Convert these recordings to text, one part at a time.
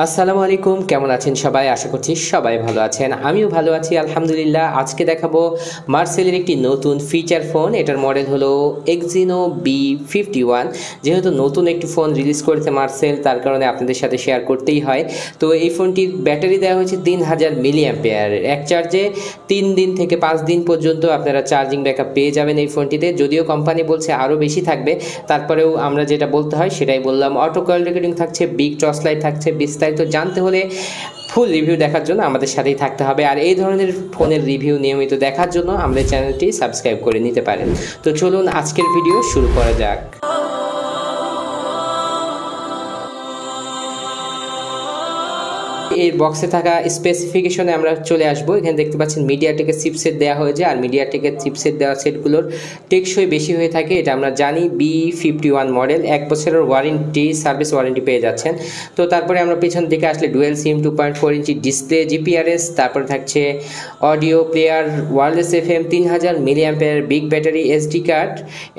আসসালামু আলাইকুম, কেমন আছেন সবাই? আশা করছি সবাই ভালো আছেন। আমিও ভালো আছি আলহামদুলিল্লাহ। আজকে দেখাবো মার্সেলের একটি নতুন ফিচার ফোন। এটার মডেল হলো Axiino B51। যেহেতু নতুন একটি ফোন রিলিজ করেছে মার্সেল, তার কারণে আপনাদের সাথে শেয়ার করতেই হয়। তো এই ফোনটির ব্যাটারি দেওয়া হয়েছে 3000 মিলিঅ্যাম্পিয়ার। এক চার্জে 3 দিন থেকে 5 দিন পর্যন্ত আপনারা চার্জিং ব্যাকআপ পেয়ে যাবেন এই ফোনটিতে। যদিও কোম্পানি বলছে আরও বেশি থাকবে, তারপরেও আমরা যেটা বলতে হয় সেটাই বললাম। অটো কল রেকর্ডিং থাকছে, বিগ টর্চলাইট থাকছে। বিস্তারিত জানতে হলে ফুল রিভিউ দেখার জন্য আমাদের সাথেই থাকতে হবে। আর এই ধরনের ফোনের রিভিউ নিয়মিত দেখার জন্য আমাদের চ্যানেলটি সাবস্ক্রাইব করে নিতে পারেন। তো চলুন আজকের ভিডিও শুরু করা যাক। এই বক্সে থাকা স্পেসিফিকেশনে আমরা চলে আসবো। এখানে দেখতে পাচ্ছেন মিডিয়াটেকের চিপসেট দেওয়া হয়েছে, আর মিডিয়াটেকের চিপসেট দেওয়া সেটগুলোর টেকসই বেশি হয়ে থাকে, এটা আমরা জানি। B51 মডেল, 1 বছরের ওয়ারেন্টি, সার্ভিস ওয়ারেন্টি পেয়ে যাচ্ছেন। তো তারপরে আমরা পিছন দিকে আসলে ডুয়েল সিম, 2.4 ইঞ্চি ডিসপ্লে, জিপিআরএস, তারপরে থাকছে audio player, wireless FM, 3000 milliampere, big battery, SD card,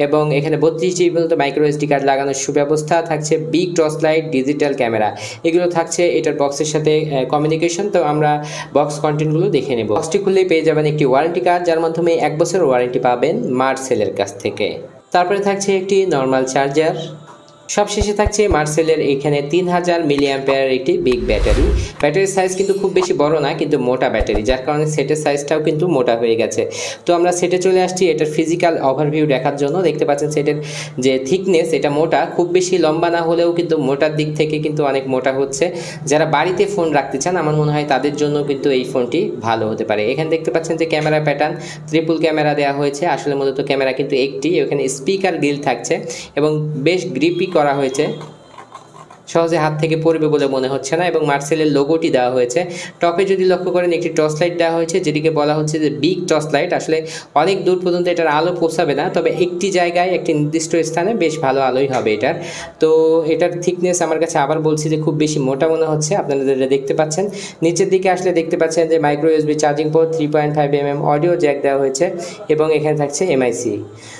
এবং এখানে 32 জিবি পর্যন্ত মাইক্রো এসডি কার্ড লাগানোর সুব্যবস্থা থাকছে, বিগ টর্চলাইট, ডিজিটাল ক্যামেরা, এগুলো থাকছে এটার বক্সের সাথে কমিউনিকেশন। তো আমরা বক্স কন্টেন্টগুলো দেখে নেব। বক্সটি খুললেই পেয়ে যাবেন একটি ওয়ারেন্টি কার্ড, যার মাধ্যমে 1 বছর ওয়ারেন্টি পাবেন মার্সেলের কাছ থেকে। তারপরে থাকছে একটি নর্মাল চার্জার। সবশেষে থাকছে মার্সেলের এখানে 3000 মিলিঅ্যাম্পিয়ার একটি বিগ ব্যাটারি। ব্যাটারির সাইজ কিন্তু খুব বেশি বড় না, কিন্তু মোটা ব্যাটারি, যার কারণে সেটের সাইজটাও কিন্তু মোটা হয়ে গেছে। তো আমরা সেটে চলে আসছি এটার ফিজিক্যাল ওভারভিউ দেখার জন্য। দেখতে পাচ্ছেন সেটের যে থিকনেস, এটা মোটা, খুব বেশি লম্বা না হলেও কিন্তু মোটার দিক থেকে কিন্তু অনেক মোটা হচ্ছে। যারা বাড়িতে ফোন রাখতে চান আমার মনে হয় তাদের জন্য কিন্তু এই ফোনটি ভালো হতে পারে। এখানে দেখতে পাচ্ছেন যে ক্যামেরা প্যাটার্ন, ট্রিপল ক্যামেরা দেওয়া হয়েছে। আসলে মূলত ক্যামেরা কিন্তু একটি, এখানে স্পিকার গ্রিল থাকছে এবং বেশ গ্রিপি করা হয়েছে, সহজে হাত থেকে পড়বে বলে মনে হচ্ছে না। এবং মার্সেলের লোগোটি দেওয়া হয়েছে। টপে যদি লক্ষ্য করেন একটি টর্চ লাইট দেওয়া হয়েছে, যেটিকে বলা হচ্ছে যে বিগ টর্চ লাইট। আসলে অনেক দূর পর্যন্ত এটার আলো পৌঁছাবে না, তবে একটি জায়গায় একটি নির্দিষ্ট স্থানে বেশ ভালো আলোই হবে এটার। তো এটার থিকনেস আমার কাছে আবার বলছি যে খুব বেশি মোটা মনে হচ্ছে। আপনারা যেটা দেখতে পাচ্ছেন, নিচের দিকে আসলে দেখতে পাচ্ছেন যে micro USB charging port, 3.5mm audio Jack দেওয়া হয়েছে এবং এখানে থাকছে এমআইসি।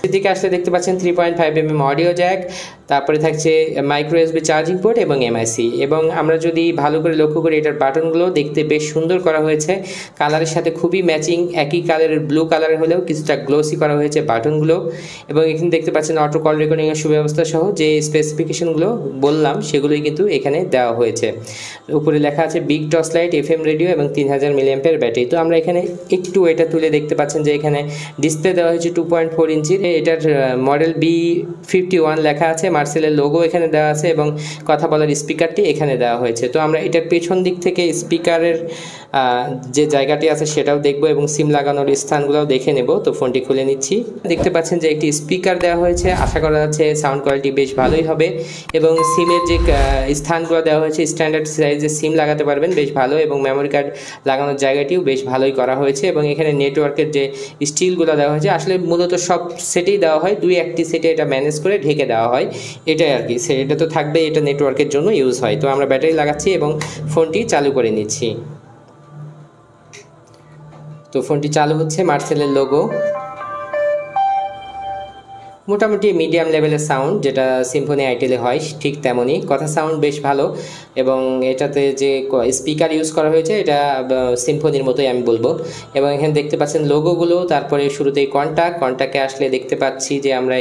এদিকে আসলে দেখতে পাচ্ছেন 3.5mm অডিও জ্যাক, তারপরে থাকছে মাইক্রো ইউএসবি চার্জিং পোর্ট এবং এমআইসি। এবং আমরা যদি ভালো করে লক্ষ্য করি এটার বাটনগুলো দেখতে বেশ সুন্দর করা হয়েছে, কালারের সাথে খুবই ম্যাচিং। একই কালারের ব্লু কালারের হলেও কিছুটা গ্লোসি করা হয়েছে বাটনগুলো। এবং এখানে দেখতে পাচ্ছেন অটো কল রেকর্ডিংয়ের সুব্যবস্থা সহ যে স্পেসিফিকেশনগুলো বললাম সেগুলোই কিন্তু এখানে দেওয়া হয়েছে। উপরে লেখা আছে বিগ টর্চলাইট, FM রেডিও এবং 3000 মিলিঅ্যাম্পিয়ার ব্যাটারি। তো আমরা এখানে একটু এটা তুলে দেখতে পাচ্ছেন যে এখানে ডিসপ্লে দেওয়া হয়েছে 2.4 ইঞ্চির। এটার মডেল B51 লেখা আছে, মার্সেলের লোগো এখানে দেওয়া আছে এবং কথা বলার স্পিকারটি এখানে দেওয়া হয়েছে। তো আমরা এটার পেছন দিক থেকে স্পিকারের যে জায়গাটি আছে সেটাও দেখব এবং সিম লাগানোর স্থানগুলোও দেখে নেব। তো ফোনটি খুলে নিচ্ছি। দেখতে পাচ্ছেন যে একটি স্পিকার দেওয়া হয়েছে, আশা করা যাচ্ছে সাউন্ড কোয়ালিটি বেশ ভালোই হবে। এবং সিমের যে স্থানগুলো দেওয়া হয়েছে, স্ট্যান্ডার্ড সাইজের সিম লাগাতে পারবেন, বেশ ভালো। এবং মেমোরি কার্ড লাগানোর জায়গাটিও বেশ ভালোই করা হয়েছে। এবং এখানে নেটওয়ার্কের যে স্টিলগুলো দেওয়া হয়েছে, আসলে মূলত সব সেটেই দেওয়া হয়, 2-1টি সেটে এটা ম্যানেজ করে ঢেকে দেওয়া হয়, এটাই আর কি। এটা তো থাকবে, এটা নেটওয়ার্কের জন্য ইউজ হয়। তো আমরা ব্যাটারি লাগাচ্ছি এবং ফোনটি চালু করে নিচ্ছি। তো ফোনটি চালু হচ্ছে, মার্সেলের লোগো, মোটামুটি মিডিয়াম লেভেলের সাউন্ড, যেটা সিম্ফনি আইটেলে হয় ঠিক তেমনই। কথা সাউন্ড বেশ ভালো। এবং এটাতে যে স্পিকার ইউজ করা হয়েছে এটা সিম্ফনির মতোই আমি বলবো। এবং এখানে দেখতে পাচ্ছেন লোগোগুলো। তারপরে শুরুতেই কন্ট্যাক্টে আসলে দেখতে পাচ্ছি যে আমরা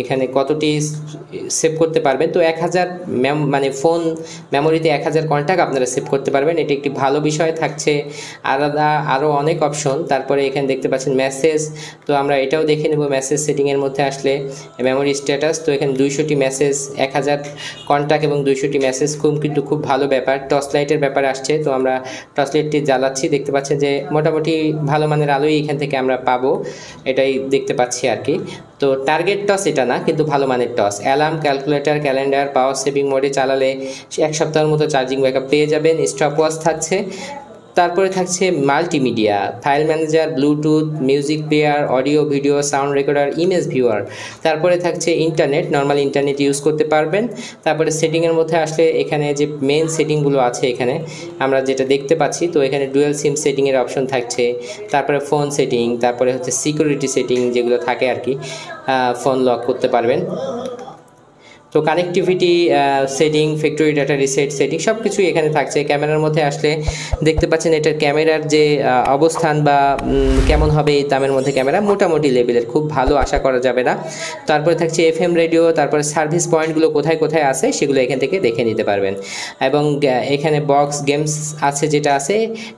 এখানে কতটি সেভ করতে পারবেন। তো 1000 মানে ফোন মেমোরিতে 1000 কন্ট্যাক্ট আপনারা সেভ করতে পারবেন, এটি একটি ভালো বিষয়। থাকছে আলাদা আরও অনেক অপশন। তারপরে এখানে দেখতে পাচ্ছেন মেসেজ। তো আমরা এটাও দেখে নেব মেসেজ সেটিংয়ের মধ্যে আসলে মেমোরি স্ট্যাটাস। তো এখানে 200টি মেসেজ, 1000 কন্ট্যাক্ট এবং 200টি মেসেজ, কিন্তু খুব ভালো ব্যাপার। টর্চ লাইটের ব্যাপার আসছে, তো আমরা টর্চ লাইটটি জ্বালাচ্ছি। দেখতে পাচ্ছেন যে মোটামুটি ভালো মানের আলোই এখান থেকে আমরা পাবো, এটাই দেখতে পাচ্ছি আর কি। তো টার্গেট টস এটা না, কিন্তু ভালো মানের toss. Alarm, calculator, calendar, power saving মোডে চালালে 1 সপ্তাহের মতো চার্জিং ব্যাকআপ পেয়ে যাবেন। স্টপ ওয়াচ থাকছে। তারপরে থাকছে multimedia, file manager, Bluetooth, music player, audio video, sound recorder, image viewer. তারপরে থাকছে ইন্টারনেট, নর্মাল ইন্টারনেট ইউজ করতে পারবেন। তারপরে সেটিংয়ের মধ্যে আসলে এখানে যে মেন সেটিংগুলো আছে এখানে আমরা যেটা দেখতে পাচ্ছি, তো এখানে ডুয়েল সিম সেটিংয়ের অপশন থাকছে। তারপরে ফোন সেটিং, তারপরে হচ্ছে সিকিউরিটি সেটিং যেগুলো থাকে আর কি, ফোন লক করতে পারবেন। তো তো connectivity setting, factory data reset setting সব কিছুই এখানে থাকছে। ক্যামেরার মধ্যে আসলে দেখতে পাচ্ছেন এটার ক্যামেরার যে অবস্থান বা কেমন হবে এই দামের মধ্যে ক্যামেরা, মোটামুটি লেভেলের, খুব ভালো আশা করা যাবে না। তারপরে থাকছে FM রেডিও, তারপরে সার্ভিস পয়েন্টগুলো কোথায় কোথায় আছে সেগুলো এখান থেকে দেখে নিতে পারবেন। এবং এখানে বক্স গেমস আছে, যেটা আছে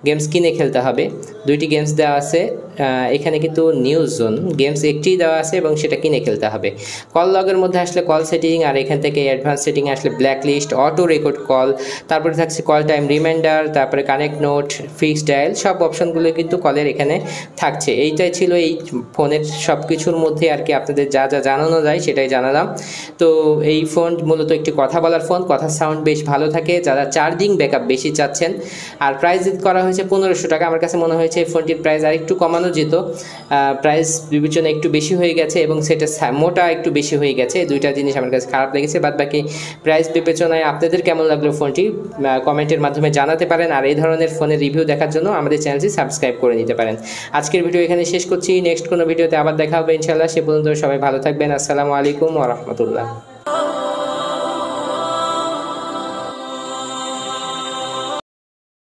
গেমস কিনে খেলতে হবে। 2টি গেমস দেওয়া আছে এখানে, কিন্তু নিউজ জোন গেমস একটিই দেওয়া আছে এবং সেটা কিনে খেলতে হবে। কল লগের মধ্যে আসলে কল সেটিং, আর এখান থেকে অ্যাডভান্স সেটিং আসলে black list, auto record call, তারপরে থাকছে কল টাইম রিমাইন্ডার, তারপরে কানেক্ট নোট, ফিক্সড ডায়াল, সব অপশনগুলো কিন্তু কলের এখানে থাকছে। এইটাই ছিল এই ফোনের সব কিছুর মধ্যে আর কি, আপনাদের যা যা জানানো যায় সেটাই জানালাম। তো এই ফোন মূলত একটি কথা বলার ফোন, কথার সাউন্ড বেশ ভালো থাকে যারা চার্জিং ব্যাকআপ বেশি চাচ্ছেন। আর প্রাইস করা হয়েছে 1500 টাকা। আমার কাছে মনে হয়েছে এই ফোনটির প্রাইস আর একটু কমানো যেত, প্রাইস বিবেচনা একটু বেশি হয়ে গেছে এবং সেটা মোটা একটু বেশি হয়ে গেছে। দুইটা জিনিস আমার কাছে খারাপ লেগেছে। বাদ বাকি প্রাইস বিবেচনায় আপনাদের কেমন লাগলো ফোনটি কমেন্টের মাধ্যমে জানাতে পারেন। আর এই ধরনের ফোনের রিভিউ দেখার জন্য আমাদের চ্যানেলটি সাবস্ক্রাইব করে নিতে পারেন। আজকের ভিডিও এখানে শেষ করছি, নেক্সট কোনো ভিডিওতে আবার দেখা হবে ইনশাআল্লাহ। সে পর্যন্ত সবাই ভালো থাকবেন। আসসালামু আলাইকুম ওয়া রাহমাতুল্লাহ।